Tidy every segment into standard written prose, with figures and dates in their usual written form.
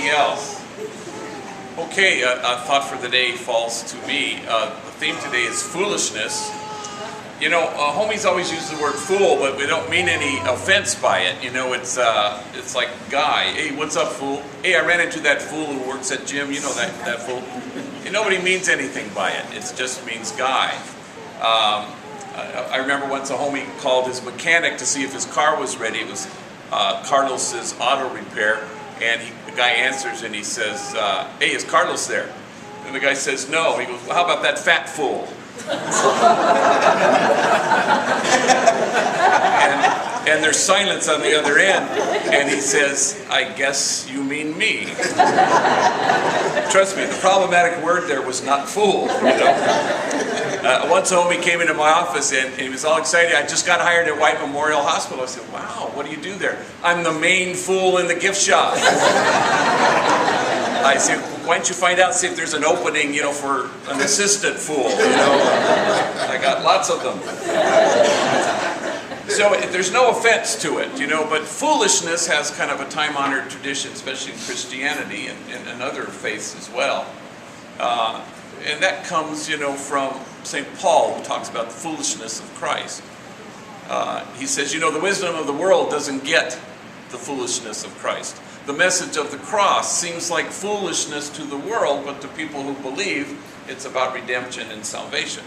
Anybody else? Okay, a thought for the day falls to me. The theme today is foolishness. You know, homies always use the word fool, but we don't mean any offense by it. You know, it's like guy. Hey, what's up, fool? Hey, I ran into that fool who works at gym. You know that fool. And nobody means anything by it. It just means guy. I remember once a homie called his mechanic to see if his car was ready. It was Carlos's auto repair, and the guy answers and he says, "Hey, is Carlos there?" And the guy says, "No." He goes, "Well, how about that fat fool?" and there's silence on the other end, and he says, "I guess you mean me." Trust me, the problematic word there was not fool. You know? Once a homie came into my office and he was all excited. "I just got hired at White Memorial Hospital." I said, "Wow, what do you do there?" "I'm the main fool in the gift shop." I said, "Why don't you find out, see if there's an opening, you know, for an assistant fool, you know?" I got lots of them. So there's no offense to it, you know, but foolishness has kind of a time-honored tradition, especially in Christianity and in other faiths as well. And that comes, you know, from St. Paul, who talks about the foolishness of Christ. He says, you know, the wisdom of the world doesn't get the foolishness of Christ. The message of the cross seems like foolishness to the world, but to people who believe, it's about redemption and salvation.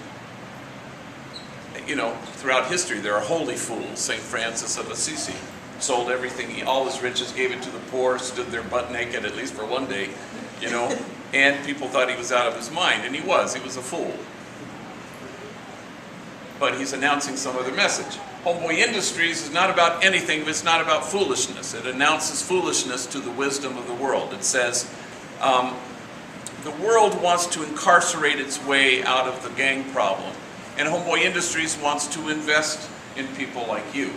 You know, throughout history, there are holy fools. St. Francis of Assisi sold everything, all his riches, gave it to the poor, stood there butt naked, at least for one day, you know, and people thought he was out of his mind, and he was a fool. But he's announcing some other message. Homeboy Industries is not about anything, but it's not about foolishness. It announces foolishness to the wisdom of the world. It says, the world wants to incarcerate its way out of the gang problem, and Homeboy Industries wants to invest in people like you.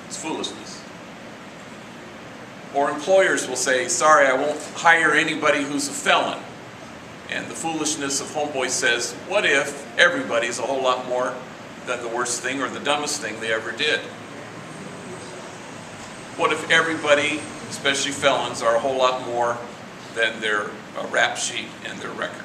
It's foolishness. Or employers will say, sorry, I won't hire anybody who's a felon. And the foolishness of Homeboy says, what if everybody's a whole lot more than the worst thing or the dumbest thing they ever did? What if everybody, especially felons, are a whole lot more than their rap sheet and their record?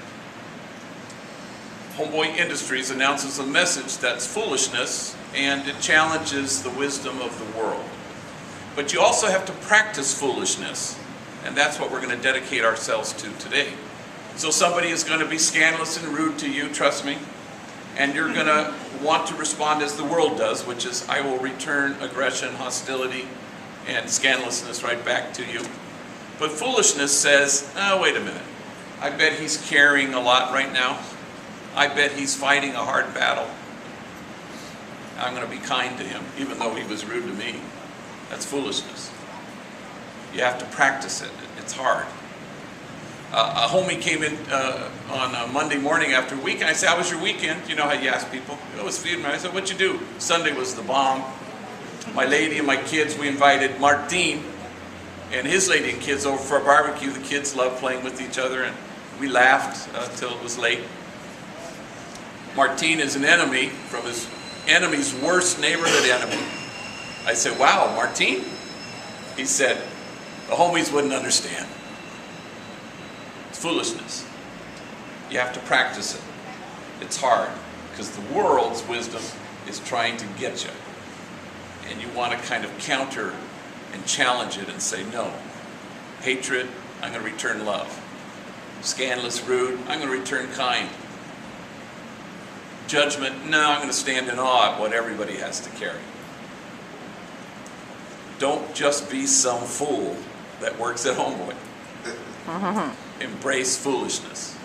Homeboy Industries announces a message that's foolishness, and it challenges the wisdom of the world. But you also have to practice foolishness, and that's what we're going to dedicate ourselves to today. So somebody is going to be scandalous and rude to you, trust me, and you're going to want to respond as the world does, which is, I will return aggression, hostility, and scandalousness right back to you. But foolishness says, oh, wait a minute. I bet he's carrying a lot right now. I bet he's fighting a hard battle. I'm going to be kind to him, even though he was rude to me. That's foolishness. You have to practice it. It's hard. A homie came in on a Monday morning after a weekend. I said, how was your weekend? You know how you ask people? It was feeding me. I said, what'd you do? Sunday was the bomb. My lady and my kids, we invited Martin and his lady and kids over for a barbecue. The kids love playing with each other, and we laughed till it was late. Martin is an enemy from his enemy's worst neighborhood enemy. I said, wow, Martin? He said, the homies wouldn't understand. It's foolishness. You have to practice it. It's hard, because the world's wisdom is trying to get you. And you want to kind of counter and challenge it and say, no. Hatred, I'm going to return love. Scandalous, rude, I'm going to return kind. Judgment, no, I'm going to stand in awe at what everybody has to carry. Don't just be some fool that works at Homeboy. Embrace foolishness.